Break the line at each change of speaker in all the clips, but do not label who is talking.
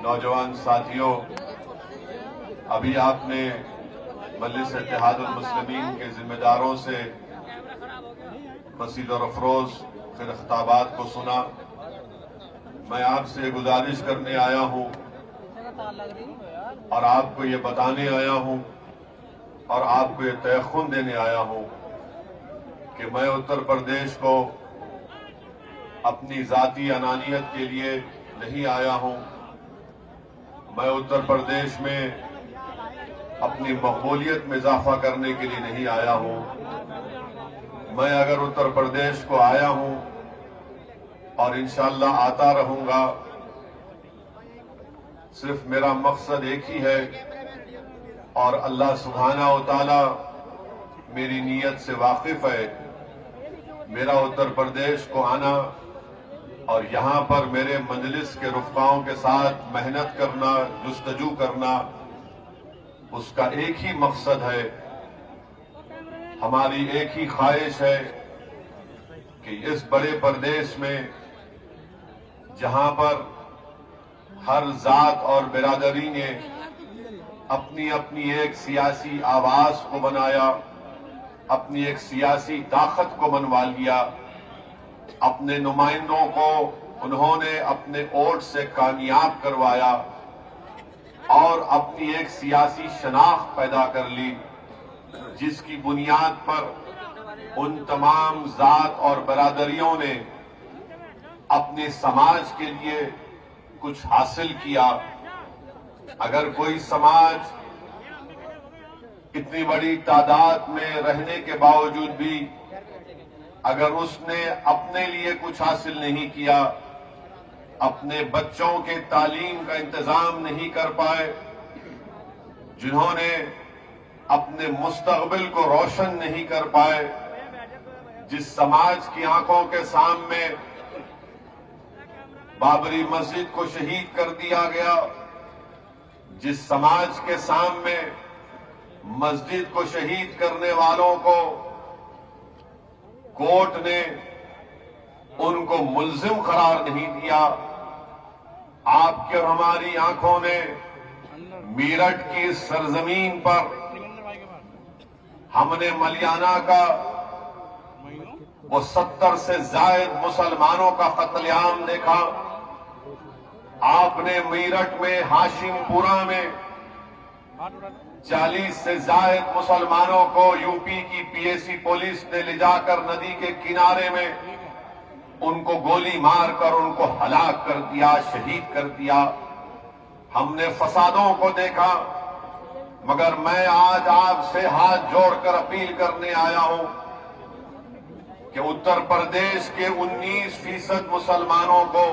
नौजवान साथियों, अभी आपने मजलिस इत्तेहादुल मुस्लिमीन के जिम्मेदारों से मसीद और अफरोज के खिताबात को सुना। मैं आपसे गुजारिश करने आया हूं और आपको ये बताने आया हूं और आपको ये तयख्खुन देने आया हूं कि मैं उत्तर प्रदेश को अपनी जाती अनानियत के लिए नहीं आया हूं। मैं उत्तर प्रदेश में अपनी मकबूलियत में इजाफा करने के लिए नहीं आया हूं। मैं अगर उत्तर प्रदेश को आया हूं और इंशाअल्लाह आता रहूंगा, सिर्फ मेरा मकसद एक ही है और अल्लाह सुब्हानहू व तआला मेरी नीयत से वाकिफ है। मेरा उत्तर प्रदेश को आना और यहां पर मेरे मजलिस के रुफ़काओं के साथ मेहनत करना, जुस्तजू करना, उसका एक ही मकसद है, हमारी एक ही ख्वाहिश है कि इस बड़े प्रदेश में जहां पर हर जात और बिरादरी ने अपनी अपनी एक सियासी आवाज को बनाया, अपनी एक सियासी ताकत को मनवा लिया, अपने नुमाइंदों को उन्होंने अपने वोट से कामयाब करवाया और अपनी एक सियासी शनाख्त पैदा कर ली, जिसकी बुनियाद पर उन तमाम जात और बरादरियों ने अपने समाज के लिए कुछ हासिल किया। अगर कोई समाज इतनी बड़ी तादाद में रहने के बावजूद भी अगर उसने अपने लिए कुछ हासिल नहीं किया, अपने बच्चों के तालीम का इंतजाम नहीं कर पाए, जिन्होंने अपने मुस्तकबिल को रोशन नहीं कर पाए, जिस समाज की आंखों के सामने बाबरी मस्जिद को शहीद कर दिया गया, जिस समाज के सामने मस्जिद को शहीद करने वालों को कोर्ट ने उनको मुल्जिम करार नहीं दिया, आपके और हमारी आंखों ने मीरठ की सरजमीन पर हमने मलियाना का वो 70 से जायद मुसलमानों का कत्लेआम देखा। आपने मीरठ में हाशिमपुरा में 40 से जायद मुसलमानों को यूपी की पीएसी पुलिस ने ले जाकर नदी के किनारे में उनको गोली मारकर उनको हलाक कर दिया, शहीद कर दिया। हमने फसादों को देखा, मगर मैं आज आपसे हाथ जोड़कर अपील करने आया हूं कि उत्तर प्रदेश के 19% मुसलमानों को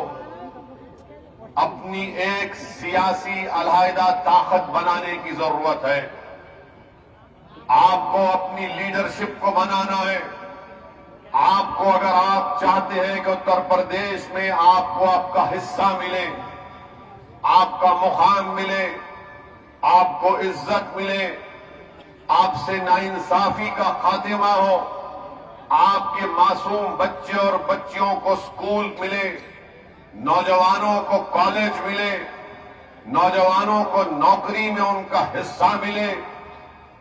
अपनी एक सियासी अलहायदा ताकत बनाने की जरूरत है। आपको अपनी लीडरशिप को बनाना है। आपको, अगर आप चाहते हैं कि उत्तर प्रदेश में आपको आपका हिस्सा मिले, आपका मुकाम मिले, आपको इज्जत मिले, आपसे नाइंसाफी का खात्मा हो, आपके मासूम बच्चे और बच्चियों को स्कूल मिले, नौजवानों को कॉलेज मिले, नौजवानों को नौकरी में उनका हिस्सा मिले,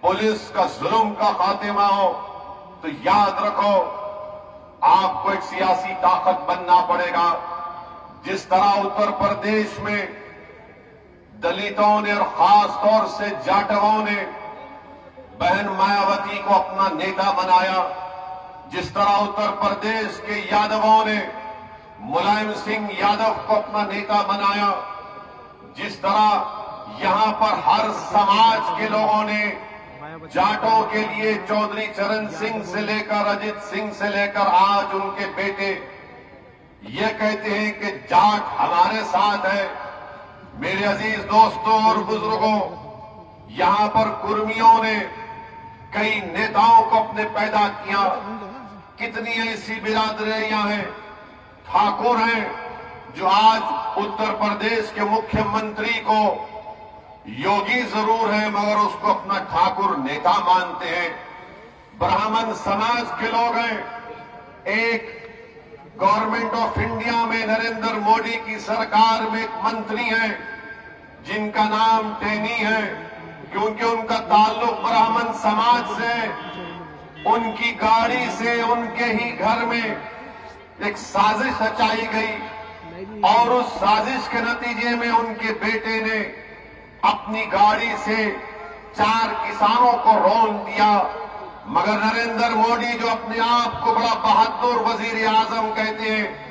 पुलिस का जुल्म का खात्मा हो, तो याद रखो आपको एक सियासी ताकत बनना पड़ेगा। जिस तरह उत्तर प्रदेश में दलितों ने और खास तौर से जाटवों ने बहन मायावती को अपना नेता बनाया, जिस तरह उत्तर प्रदेश के यादवों ने मुलायम सिंह यादव को अपना नेता बनाया, जिस तरह यहां पर हर समाज के लोगों ने जाटों के लिए चौधरी चरण सिंह से लेकर अजित सिंह से लेकर आज उनके बेटे ये कहते हैं कि जाट हमारे साथ है। मेरे अजीज दोस्तों और बुजुर्गों, यहां पर कुर्मियों ने कई नेताओं को अपने पैदा किया। कितनी ऐसी बिरादरियां हैं, ठाकुर हैं, जो आज उत्तर प्रदेश के मुख्यमंत्री को योगी जरूर है मगर उसको अपना ठाकुर नेता मानते हैं। ब्राह्मण समाज के लोग हैं। एक गवर्नमेंट ऑफ इंडिया में नरेंद्र मोदी की सरकार में एक मंत्री हैं जिनका नाम टेनी है, क्योंकि उनका ताल्लुक ब्राह्मण समाज से, उनकी गाड़ी से उनके ही घर में एक साजिश रचाई गई और उस साजिश के नतीजे में उनके बेटे ने अपनी गाड़ी से 4 किसानों को रौंद दिया। मगर नरेंद्र मोदी जो अपने आप को बड़ा बहादुर वजीर आजम कहते हैं,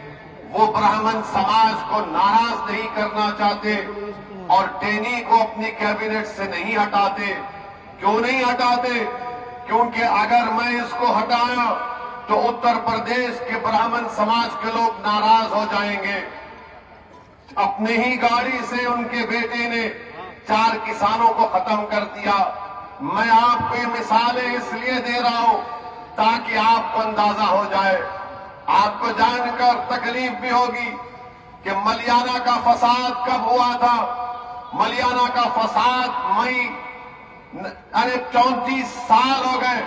वो ब्राह्मण समाज को नाराज नहीं करना चाहते और टेनी को अपनी कैबिनेट से नहीं हटाते। क्यों नहीं हटाते? क्योंकि अगर मैं इसको हटाया तो उत्तर प्रदेश के ब्राह्मण समाज के लोग नाराज हो जाएंगे। अपने ही गाड़ी से उनके बेटे ने 4 किसानों को खत्म कर दिया। मैं आपको ये मिसालें इसलिए दे रहा हूं ताकि आपको अंदाजा हो जाए। आपको जानकर तकलीफ भी होगी कि मलियाना का फसाद कब हुआ था। मलियाना का फसाद मई 34 साल हो गए।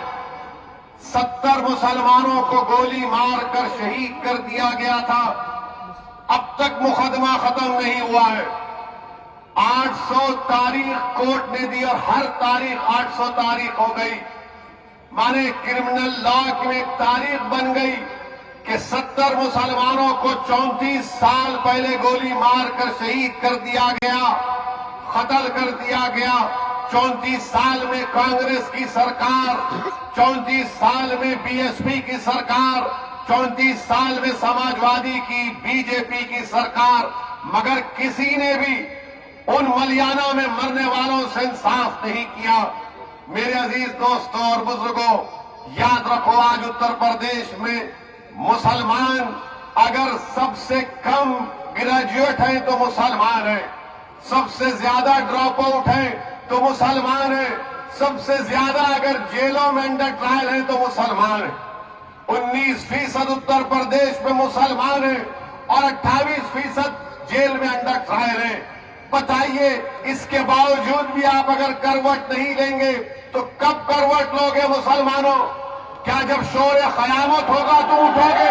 70 मुसलमानों को गोली मारकर शहीद कर दिया गया था। अब तक मुकदमा खत्म नहीं हुआ है। 800 तारीख कोर्ट ने दी और हर तारीख 800 तारीख हो गई। माने क्रिमिनल लॉ की एक तारीख बन गई कि 70 मुसलमानों को 34 साल पहले गोली मारकर शहीद कर दिया गया, कत्ल कर दिया गया। 34 साल में कांग्रेस की सरकार, 34 साल में बीएसपी की सरकार, 34 साल में समाजवादी की, बीजेपी की सरकार, मगर किसी ने भी उन मलियाना में मरने वालों से इंसाफ नहीं किया। मेरे अजीज दोस्तों और बुजुर्गों, याद रखो आज उत्तर प्रदेश में मुसलमान अगर सबसे कम ग्रेजुएट हैं तो मुसलमान हैं, सबसे ज्यादा ड्रॉप आउट हैं तो मुसलमान हैं, सबसे ज्यादा अगर जेलों में अंडर ट्रायल हैं तो मुसलमान हैं। 19% उत्तर प्रदेश में मुसलमान हैं और 28% जेल में अंडर ट्रायल हैं। बताइए, इसके बावजूद भी आप अगर करवट नहीं लेंगे तो कब करवट लोगे मुसलमानों? क्या जब शोर क़यामत होगा तो उठोगे?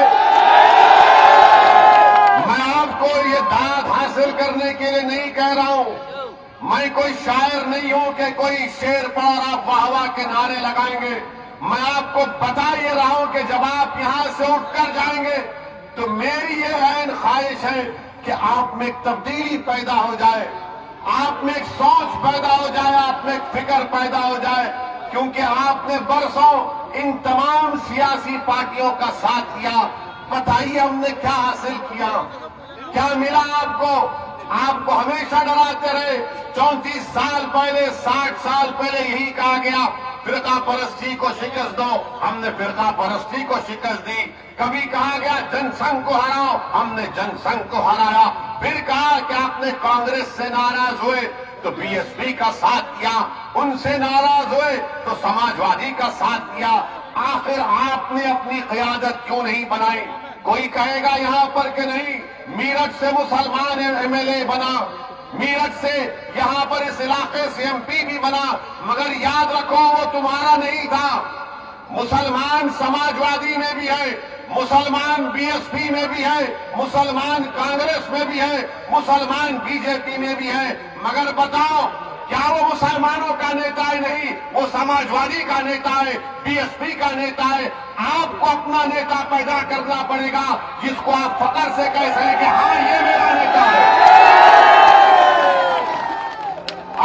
मैं आपको ये दाद हासिल करने के लिए नहीं कह रहा हूं। मैं कोई शायर नहीं हूं कि कोई शेर पर आप वाह वाह के नारे लगाएंगे। मैं आपको बता ये रहा हूं कि जब आप यहां से उठकर जाएंगे तो मेरी ये ऐन ख्वाहिश है कि आप में एक तब्दीली पैदा हो जाए, आप में एक सोच पैदा हो जाए, आप में एक फिक्र पैदा हो जाए। क्योंकि आपने बरसों इन तमाम सियासी पार्टियों का साथ दिया। बताइए हमने क्या हासिल किया, क्या मिला आपको? आपको हमेशा डराते रहे। 34 साल पहले, 60 साल पहले यही कहा गया फिरका परस्ती को शिकस्त दो, हमने फिरका परस्ती को शिकस्त दी। कभी कहा गया जनसंघ को हराओ, हमने जनसंघ को हराया। फिर कहा कि आपने कांग्रेस से नाराज हुए तो बीएसपी का साथ दिया, उनसे नाराज हुए तो समाजवादी का साथ दिया। आखिर आपने अपनी क़यादत क्यों नहीं बनाई? कोई कहेगा यहां पर कि नहीं, मीरठ से मुसलमान एमएलए बना, मीरठ से यहां पर इस इलाके से एमपी भी बना, मगर याद रखो वो तुम्हारा नहीं था। मुसलमान समाजवादी में भी है, मुसलमान बीएसपी में भी है, मुसलमान कांग्रेस में भी है, मुसलमान बीजेपी में भी है। मगर बताओ, क्या वो मुसलमानों का नेता है? नहीं, वो समाजवादी का नेता है, बीएसपी का नेता है। आपको अपना नेता पैदा करना पड़ेगा जिसको आप फख्र से कह सकें कि हाँ ये मेरा नेता है।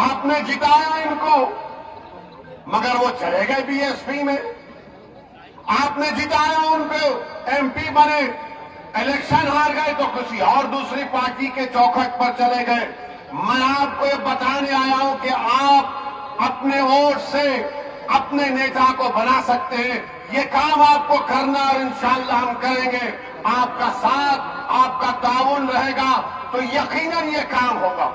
आपने जिताया इनको, मगर वो चले गए बीएसपी में। आपने जिताया उनको, एमपी बने, इलेक्शन हार गए तो किसी और दूसरी पार्टी के चौखट पर चले गए। मैं आपको ये बताने आया हूं कि आप अपने वोट से अपने नेता को बना सकते हैं। ये काम आपको करना और इंशाअल्लाह हम करेंगे। आपका साथ, आपका ताउन रहेगा तो यकीनन ये काम होगा।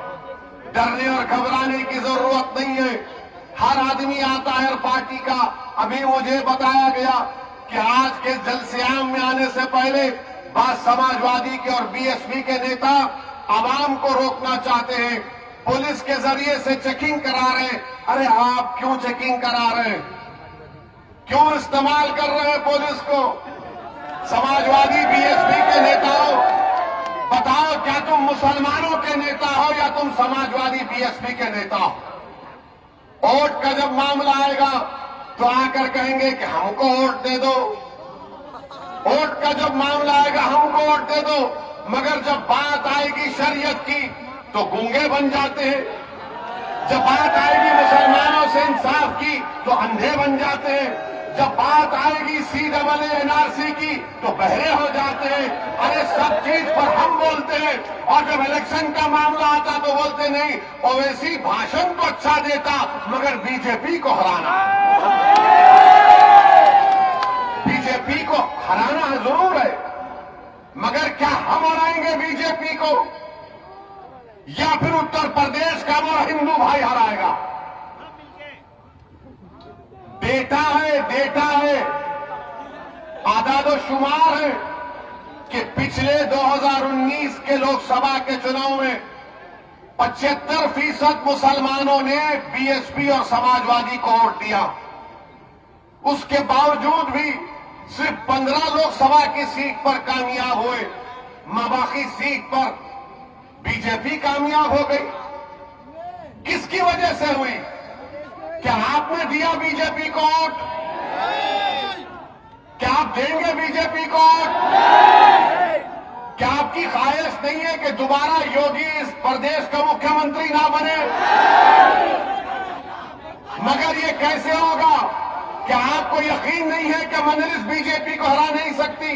डरने और घबराने की जरूरत नहीं है। हर आदमी आता है हर पार्टी का। अभी मुझे बताया गया कि आज के जलसे-आम में आने से पहले बाद समाजवादी के और बीएसपी के नेता आवाम को रोकना चाहते हैं, पुलिस के जरिए से चेकिंग करा रहे हैं। अरे आप क्यों चेकिंग करा रहे हैं? क्यों इस्तेमाल कर रहे हैं पुलिस को? समाजवादी बीएसपी के नेताओं, बताओ, क्या तुम मुसलमानों के नेता हो या तुम समाजवादी बीएसपी के नेता हो? वोट का जब मामला आएगा तो आकर कहेंगे कि हमको वोट दे दो। वोट का जब मामला आएगा हमको वोट दे दो, मगर जब बात आएगी शरीयत की तो गूंगे बन जाते हैं। जब बात आएगी मुसलमानों से इंसाफ की तो अंधे बन जाते हैं। जब बात आएगी CAA NRC की तो बहरे हो जाते हैं। अरे सब चीज पर हम बोलते हैं, और जब इलेक्शन का मामला आता तो बोलते नहीं। ओवैसी भाषण तो अच्छा देता मगर बीजेपी को हराना, बीजेपी को हराना जरूर है, मगर क्या हम हराएंगे बीजेपी को या फिर उत्तर प्रदेश का वो हिंदू भाई हराएगा? डेटा है, आदादोशुमार है कि पिछले 2019 के लोकसभा के चुनाव में 75% मुसलमानों ने बीएसपी और समाजवादी को वोट दिया। उसके बावजूद भी सिर्फ 15 लोकसभा की सीट पर कामयाब हुए, बाकी सीट पर बीजेपी कामयाब हो गई। किसकी वजह से हुई? क्या आपने दिया बीजेपी को वोट? क्या आप देंगे बीजेपी को वोट? क्या आपकी ख्वाहिश नहीं है कि दोबारा योगी इस प्रदेश का मुख्यमंत्री ना बने? मगर ये कैसे होगा? क्या आपको यकीन नहीं है कि मजलिस बीजेपी को हरा नहीं सकती?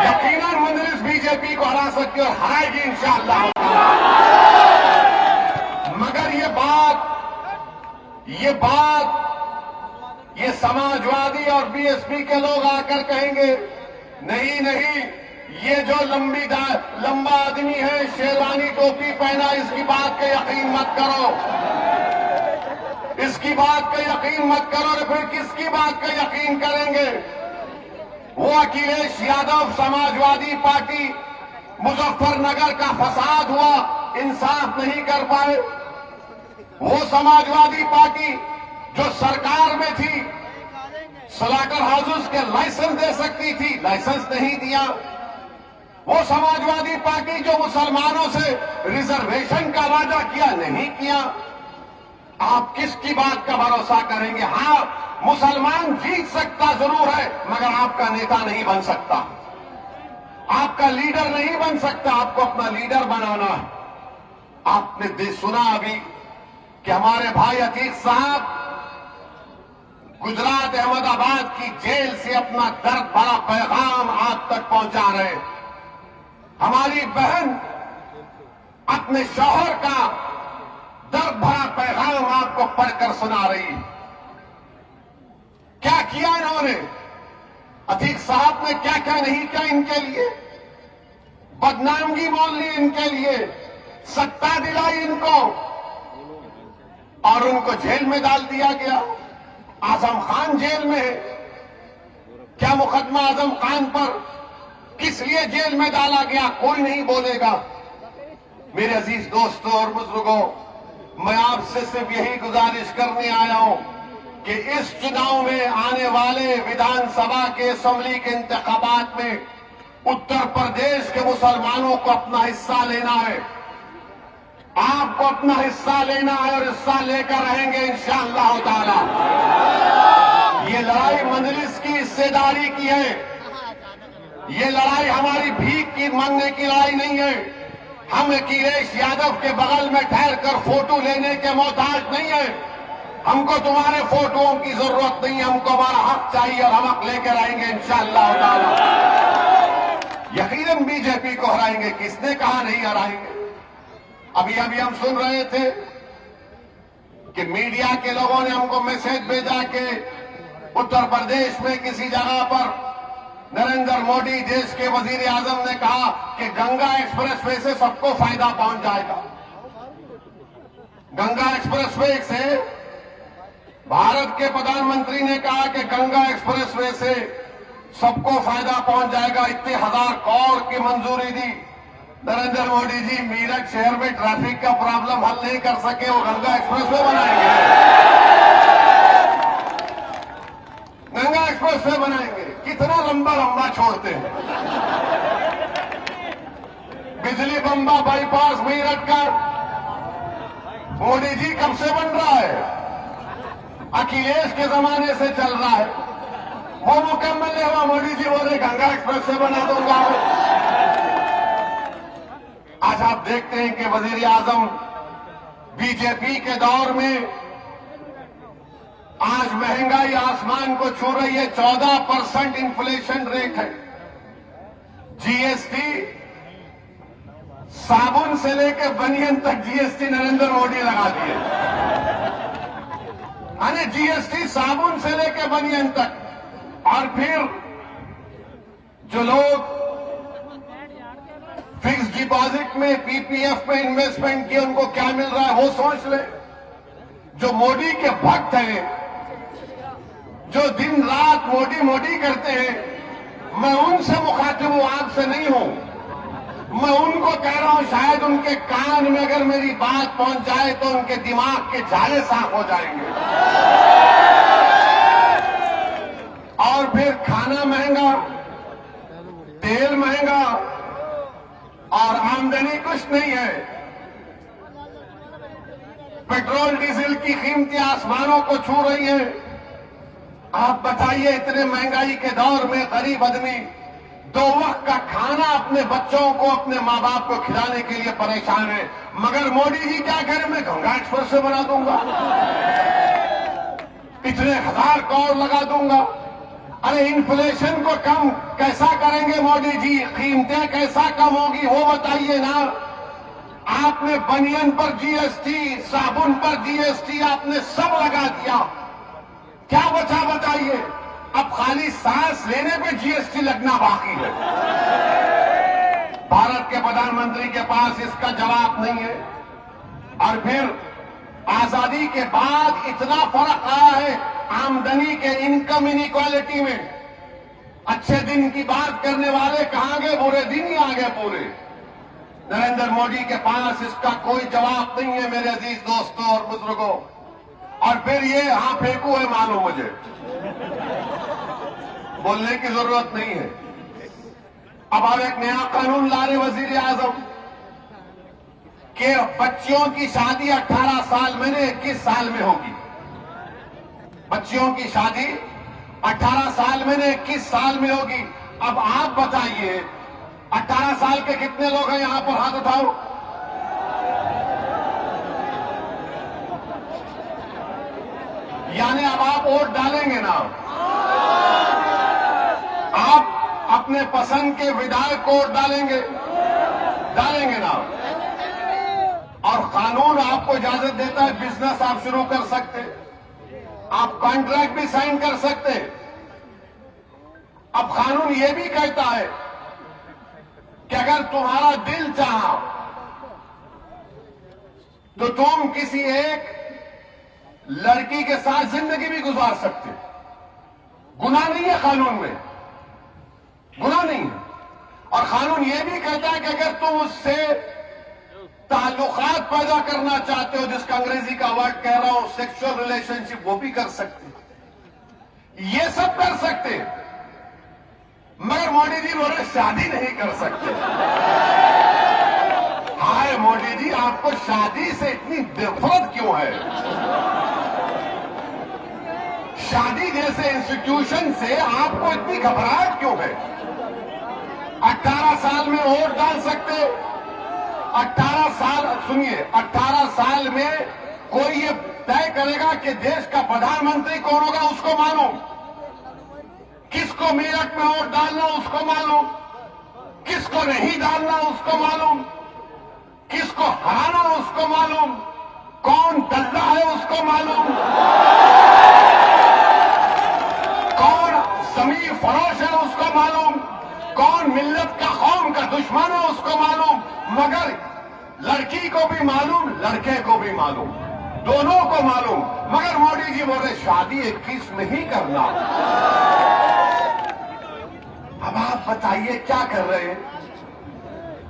यकीनन मजलिस बीजेपी को हरा सकती और हराएगी इंशाअल्लाह। मगर ये समाजवादी और बीएसपी के लोग आकर कहेंगे नहीं नहीं, ये जो लंबा आदमी है, शेरवानी टोपी पहना, इसकी बात का यकीन मत करो, इसकी बात का यकीन मत करो। तो फिर किसकी बात का यकीन करेंगे? वो अखिलेश यादव समाजवादी पार्टी, मुजफ्फरनगर का फसाद हुआ, इंसाफ नहीं कर पाए। वो समाजवादी पार्टी जो सरकार में थी, स्लॉटर हाउसेस के लाइसेंस दे सकती थी, लाइसेंस नहीं दिया। वो समाजवादी पार्टी जो मुसलमानों से रिजर्वेशन का वादा किया, नहीं किया। आप किसकी बात का भरोसा करेंगे? हाँ, मुसलमान जीत सकता जरूर है, मगर आपका नेता नहीं बन सकता, आपका लीडर नहीं बन सकता। आपको अपना लीडर बनाना है। आपने सुना अभी कि हमारे भाई अतीक साहब गुजरात अहमदाबाद की जेल से अपना दर्द भरा पैगाम आप तक पहुंचा रहे। हमारी बहन अपने शौहर का दर्द भरा पैगाम आपको पढ़कर सुना रही। क्या किया इन्होंने? अतीक साहब ने क्या क्या नहीं किया इनके लिए? बदनामगी मोल ली इनके लिए, सत्ता दिलाई इनको और उनको जेल में डाल दिया गया। आजम खान जेल में है। क्या मुकदमा आजम खान पर किस लिए जेल में डाला गया? कोई नहीं बोलेगा। मेरे अजीज दोस्तों और बुजुर्गों, मैं आपसे सिर्फ यही गुजारिश करने आया हूं कि इस चुनाव में आने वाले विधानसभा के असेंबली के इंतखाबात में उत्तर प्रदेश के मुसलमानों को अपना हिस्सा लेना है। आपको अपना हिस्सा लेना है और हिस्सा लेकर रहेंगे इंशाअल्लाह ताला। ये लड़ाई मजलिस की हिस्सेदारी की है। ये लड़ाई हमारी भीख की मांगने की लड़ाई नहीं है। हम अखिलेश यादव के बगल में ठहरकर फोटो लेने के मोहताज नहीं है। हमको तुम्हारे फोटोओं की जरूरत नहीं है। हमको हमारा हक चाहिए और हम हक लेकर आएंगे इंशाअल्लाह ताला। यकीनन बीजेपी को हराएंगे। किसने कहा नहीं हराएंगे? अभी हम सुन रहे थे कि मीडिया के लोगों ने हमको मैसेज भेजा कि उत्तर प्रदेश में किसी जगह पर नरेंद्र मोदी देश के वजीर आजम ने कहा कि गंगा एक्सप्रेसवे से सबको फायदा पहुंच जाएगा। गंगा एक्सप्रेसवे से भारत के प्रधानमंत्री ने कहा कि गंगा एक्सप्रेसवे से सबको फायदा पहुंच जाएगा। इतने 1000 करोड़ की मंजूरी दी। नरेंद्र मोदी जी मीरठ शहर में ट्रैफिक का प्रॉब्लम हल नहीं कर सके, वो गंगा एक्सप्रेसवे बनाएंगे। गंगा एक्सप्रेसवे बनाएंगे। कितना लंबा लंबा छोड़ते हैं। बिजली बम्बा बाईपास मेरठ का मोदी जी कब से बन रहा है? अखिलेश के जमाने से चल रहा है। वो मुकम्मल नहीं हुआ, मोदी जी बोले गंगा एक्सप्रेस से बना दूंगा। आज आप देखते हैं कि वजीर आजम बीजेपी के दौर में आज महंगाई आसमान को छू रही है। 14% इन्फ्लेशन रेट है। जीएसटी साबुन से लेकर बनियन तक जीएसटी नरेंद्र मोदी लगा दिए। यानी जीएसटी साबुन से लेकर बनियन तक। और फिर जो लोग फिक्स डिपॉजिट में पीपीएफ में इन्वेस्टमेंट किए उनको क्या मिल रहा है वो सोच ले। जो मोदी के भक्त हैं, जो दिन रात मोदी मोदी करते हैं, मैं उनसे मुखातिब हूं, आपसे नहीं हूं। मैं उनको कह रहा हूं, शायद उनके कान में अगर मेरी बात पहुंच जाए तो उनके दिमाग के जाले साफ हो जाएंगे। और फिर खाना महंगा, तेल महंगा और आमदनी कुछ नहीं है। पेट्रोल डीजल की कीमतें आसमानों को छू रही हैं। आप बताइए, इतने महंगाई के दौर में गरीब आदमी 2 वक्त का खाना अपने बच्चों को, अपने माँ बाप को खिलाने के लिए परेशान है। मगर मोदी जी क्या कह रहे, मैं गंगा एक्सप्रेस से बना दूंगा, इतने 1000 करोड़ लगा दूंगा। अरे इन्फ्लेशन को कम कैसा करेंगे मोदी जी? कीमतें कैसा कम होगी वो बताइए ना। आपने बनियन पर जीएसटी, साबुन पर जीएसटी, आपने सब लगा दिया। क्या बचा बताइए? अब खाली सांस लेने पे जीएसटी लगना बाकी है। भारत के प्रधानमंत्री के पास इसका जवाब नहीं है। और फिर आजादी के बाद इतना फर्क आया है आमदनी के, इनकम इनइक्वालिटी में। अच्छे दिन की बात करने वाले कहां गए? बुरे दिन ही आ गए पूरे। नरेंद्र मोदी के पास इसका कोई जवाब नहीं है मेरे अजीज दोस्तों और बुजुर्गों। और फिर ये हां फेंकू है, मालूम मुझे, बोलने की जरूरत नहीं है। अब आप एक नया कानून ला रहे वजीर आजम कि बच्चियों की शादी 18 साल में 21 साल में होगी। बच्चियों की शादी 18 साल में 21 साल में होगी। अब आप बताइए, 18 साल के कितने लोग हैं यहां पर? हाथ उठाओ। यानी अब आप वोट डालेंगे ना? आप अपने पसंद के विधायक को वोट डालेंगे ना? और कानून आपको इजाजत देता है, बिजनेस आप शुरू कर सकते, आप कॉन्ट्रैक्ट भी साइन कर सकते। अब कानून यह भी कहता है कि अगर तुम्हारा दिल चाहा तो तुम किसी एक लड़की के साथ जिंदगी भी गुजार सकते। गुनाह नहीं है कानून में, गुनाह नहीं है। और कानून यह भी कहता है कि अगर तुम उससे ताल्लुकात पैदा करना चाहते हो, जिसका अंग्रेजी का वर्ड कह रहा हूं सेक्सुअल रिलेशनशिप, वो भी कर सकते। ये सब कर सकते। मगर मोदी जी बोले शादी नहीं कर सकते। हाय मोदी जी, आपको शादी से इतनी नफरत क्यों है? शादी जैसे इंस्टीट्यूशन से आपको इतनी घबराहट क्यों है? 18 साल में वोट डाल सकते। 18 साल, सुनिए, 18 साल में कोई ये तय करेगा कि देश का प्रधानमंत्री कौन होगा, उसको मालूम। किसको मेरठ में वोट डालना उसको मालूम, किसको नहीं डालना उसको मालूम, किसको हराना उसको मालूम, कौन दल्ला है उसको मालूम, कौन जमीन फरोश है उसको मालूम, कौन मिल्लत का कौम का दुश्मन है उसको मालूम। मगर लड़की को भी मालूम, लड़के को भी मालूम, दोनों को मालूम। मगर मोदी जी बोले शादी 21 में ही करना। अब आप बताइए क्या कर रहे हैं?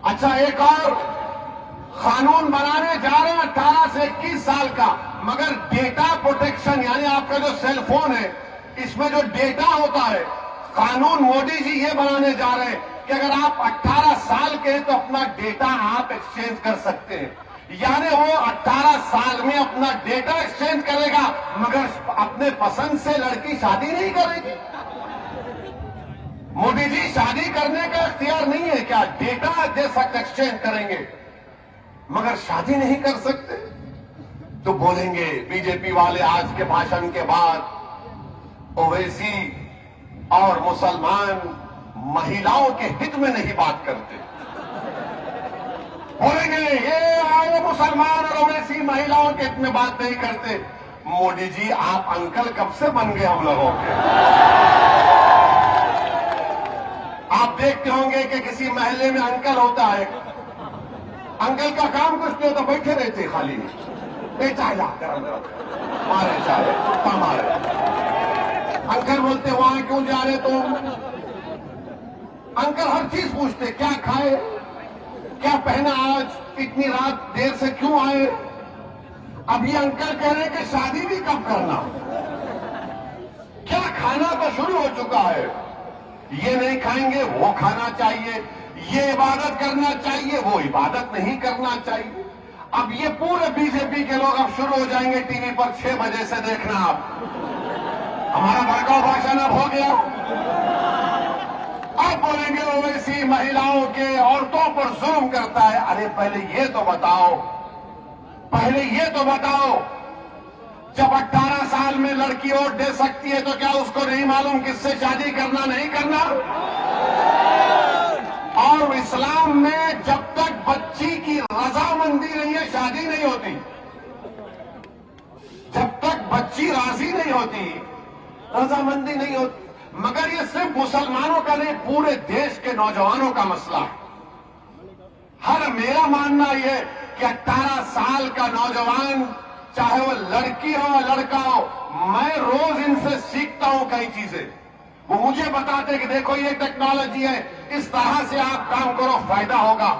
अच्छा, एक और कानून बनाने जा रहे हैं 18 से 21 साल का, मगर डेटा प्रोटेक्शन, यानी आपका जो सेल फोन है इसमें जो डेटा होता है, कानून मोदी जी ये बनाने जा रहे हैं कि अगर आप 18 साल के हैं तो अपना डेटा आप एक्सचेंज कर सकते हैं, यानी वो 18 साल में अपना डेटा एक्सचेंज करेगा मगर अपने पसंद से लड़की शादी नहीं करेगी। मोदी जी शादी करने का इख्तियार नहीं है क्या? डेटा दे सकते, एक्सचेंज करेंगे मगर शादी नहीं कर सकते। तो बोलेंगे बीजेपी वाले आज के भाषण के बाद ओवैसी और मुसलमान महिलाओं के हित में नहीं बात करते। बोलेंगे ये आए मुसलमान और ओवैसी महिलाओं के हित में बात नहीं करते। मोदी जी आप अंकल कब से बन गए हम लोगों के? आप देखते होंगे कि किसी महल्ले में अंकल होता है, अंकल का काम कुछ नहीं होता, बैठे रहते खाली, चाय ला गरम गरम मारे चाय कुत्ता मारे। अंकल बोलते वहां क्यों जा रहे तुम? अंकल हर चीज पूछते, क्या खाए, क्या पहना, आज इतनी रात देर से क्यों आए? अभी अंकल कह रहे हैं कि शादी भी कब करना, क्या खाना तो शुरू हो चुका है, ये नहीं खाएंगे वो खाना चाहिए, ये इबादत करना चाहिए वो इबादत नहीं करना चाहिए। अब ये पूरे बीजेपी के लोग अब शुरू हो जाएंगे टीवी पर 6 बजे से देखना। आप हमारा भड़काऊ भाषण अब हो गया। अब बोलेंगे ओवैसी महिलाओं के औरतों पर जुल्म करता है। अरे पहले ये तो बताओ, पहले ये तो बताओ, जब 18 साल में लड़की वोट दे सकती है तो क्या उसको नहीं मालूम किससे शादी करना नहीं करना? और इस्लाम में जब तक बच्ची की रजामंदी नहीं है शादी नहीं होती, जब तक बच्ची राजी नहीं होती रजामंदी नहीं होती। मगर ये सिर्फ मुसलमानों का नहीं, पूरे देश के नौजवानों का मसला है। हर मेरा मानना यह कि 18 साल का नौजवान, चाहे वो लड़की हो या लड़का हो, मैं रोज इनसे सीखता हूं कई चीजें। वो मुझे बताते कि देखो ये टेक्नोलॉजी है, इस तरह से आप काम करो फायदा होगा।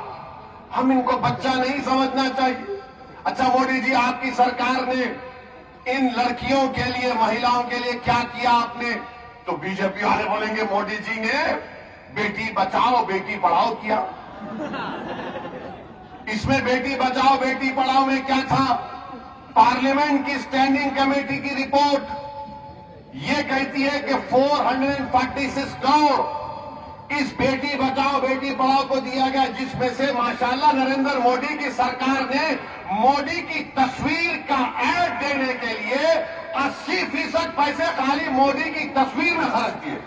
हम इनको बच्चा नहीं समझना चाहिए। अच्छा मोदी जी आपकी सरकार ने इन लड़कियों के लिए, महिलाओं के लिए क्या किया आपने? तो बीजेपी वाले बोलेंगे मोदी जी ने बेटी बचाओ बेटी पढ़ाओ किया। इसमें बेटी बचाओ बेटी पढ़ाओ में क्या था? पार्लियामेंट की स्टैंडिंग कमेटी की रिपोर्ट ये कहती है कि 446 करोड़ इस बेटी बचाओ बेटी पढ़ाओ को दिया गया, जिसमें से माशाल्लाह नरेंद्र मोदी की सरकार ने मोदी की तस्वीर का ऐड देने के लिए 80% पैसे खाली मोदी की तस्वीर में खर्च किए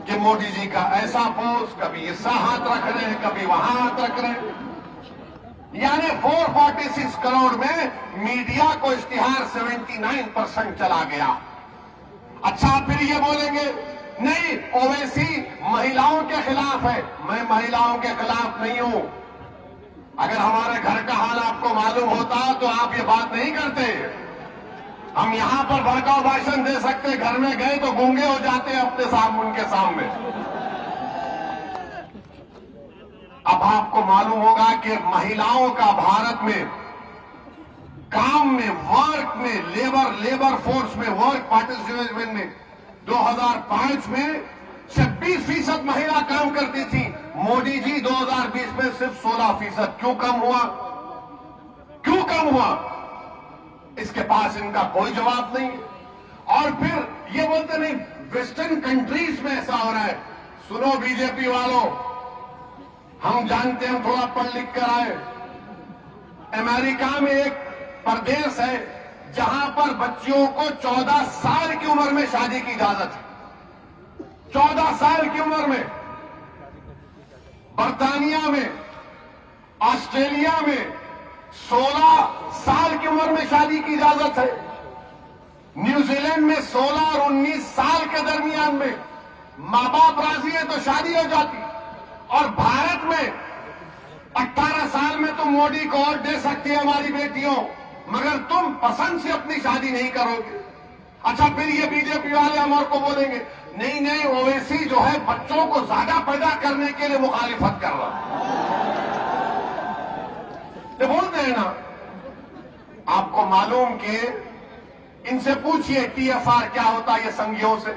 कि मोदी जी का ऐसा पोस्ट, कभी ऐसा हाथ रख रहे हैं कभी वहां हाथ रख रहे हैं। यानी 446 करोड़ में मीडिया को इश्तिहार 79% चला गया। अच्छा फिर ये बोलेंगे नहीं ओवैसी महिलाओं के खिलाफ है। मैं महिलाओं के खिलाफ नहीं हूं। अगर हमारे घर का हाल आपको मालूम होता तो आप ये बात नहीं करते। हम यहां पर भड़काऊ भाषण दे सकते, घर में गए तो गूंगे हो जाते अपने सामने, उनके सामने। अब आपको मालूम होगा कि महिलाओं का भारत में काम में, वर्क में, लेबर फोर्स में, वर्क पार्टिसिपेशन में 2005 में 26% महिला काम करती थी। मोदी जी 2020 में सिर्फ 16%। क्यों कम हुआ? क्यों कम हुआ? इसके पास इनका कोई जवाब नहीं। और फिर ये बोलते नहीं वेस्टर्न कंट्रीज में ऐसा हो रहा है। सुनो बीजेपी वालों, हम जानते हैं, थोड़ा पढ़ लिख कर आए। अमेरिका में एक प्रदेश है जहां पर बच्चियों को 14 साल की उम्र में शादी की इजाजत है। 14 साल की उम्र में। बर्तानिया में, ऑस्ट्रेलिया में 16 साल की उम्र में शादी की इजाजत है। न्यूजीलैंड में 16 और 19 साल के दरमियान में मां बाप राजी है तो शादी हो जाती। और भारत में 18 साल में तुम मोदी को वोट दे सकती है हमारी बेटियों, मगर तुम पसंद से अपनी शादी नहीं करोगे। अच्छा फिर ये बीजेपी वाले हमारे को बोलेंगे नहीं नहीं ओवैसी जो है बच्चों को ज्यादा पैदा करने के लिए मुखालिफत कर रहा। ये बोलते हैं ना। आपको मालूम कि इनसे पूछिए टीएफआर क्या होता है ये संघियों से।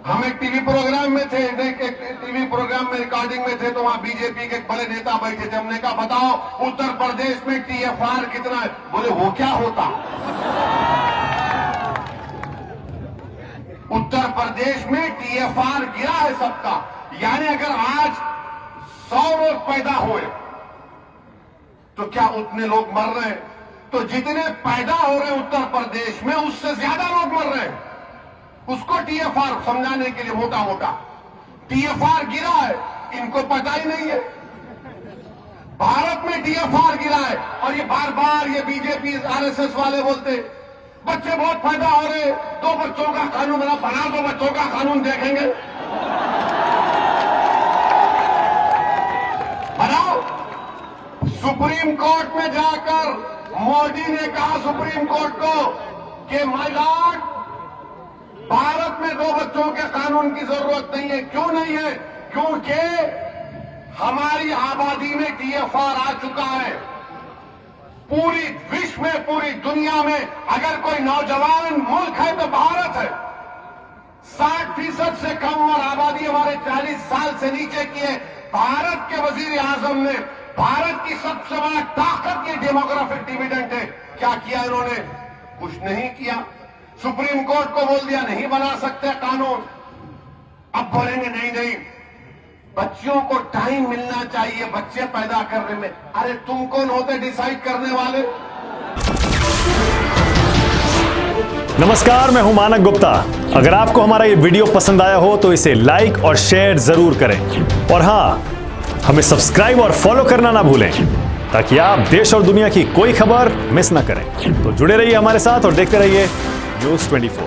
हम एक टीवी प्रोग्राम में थे, एक टीवी प्रोग्राम में रिकॉर्डिंग में थे, तो वहां बीजेपी के एक बड़े नेता बैठे थे। हमने कहा बताओ उत्तर प्रदेश में टीएफआर कितना है? बोले वो क्या होता? उत्तर प्रदेश में टीएफआर गिरा है सबका। यानी अगर आज 100 लोग पैदा हुए तो क्या उतने लोग मर रहे हैं? तो जितने पैदा हो रहे हैं उत्तर प्रदेश में उससे ज्यादा लोग मर रहे हैं। उसको टीएफआर समझाने के लिए मोटा मोटा टीएफआर गिरा है, इनको पता ही नहीं है। भारत में टीएफआर गिरा है और ये बार बार ये बीजेपी आरएसएस वाले बोलते बच्चे बहुत पैदा हो रहे, 2 बच्चों का कानून बना 2 बच्चों का कानून देखेंगे। बनाओ। सुप्रीम कोर्ट में जाकर मोदी ने कहा सुप्रीम कोर्ट को कि माय लॉर्ड, भारत में 2 बच्चों के कानून की जरूरत नहीं है। क्यों नहीं है? क्योंकि हमारी आबादी में टीएफआर आ चुका है। पूरी विश्व में, पूरी दुनिया में अगर कोई नौजवान मुल्क है तो भारत है। 60% से कम और आबादी हमारे 40 साल से नीचे की है। भारत के वजीर आजम ने भारत की सबसे बड़ा ताकत ये डेमोग्राफिक डिविडेंड है। क्या किया इन्होंने? कुछ नहीं किया। सुप्रीम कोर्ट को बोल दिया नहीं बना सकते कानून। अब बोलेंगे नहीं नहीं, बच्चियों को टाइम मिलना चाहिए बच्चे पैदा करने में। अरे तुम कौन होते डिसाइड करने वाले?
नमस्कार, मैं हूं मानक गुप्ता। अगर आपको हमारा ये वीडियो पसंद आया हो तो इसे लाइक और शेयर जरूर करें और हां, हमें सब्सक्राइब और फॉलो करना ना भूलें ताकि आप देश और दुनिया की कोई खबर मिस ना करें। तो जुड़े रहिए हमारे साथ और देखते रहिए न्यूज़ 24।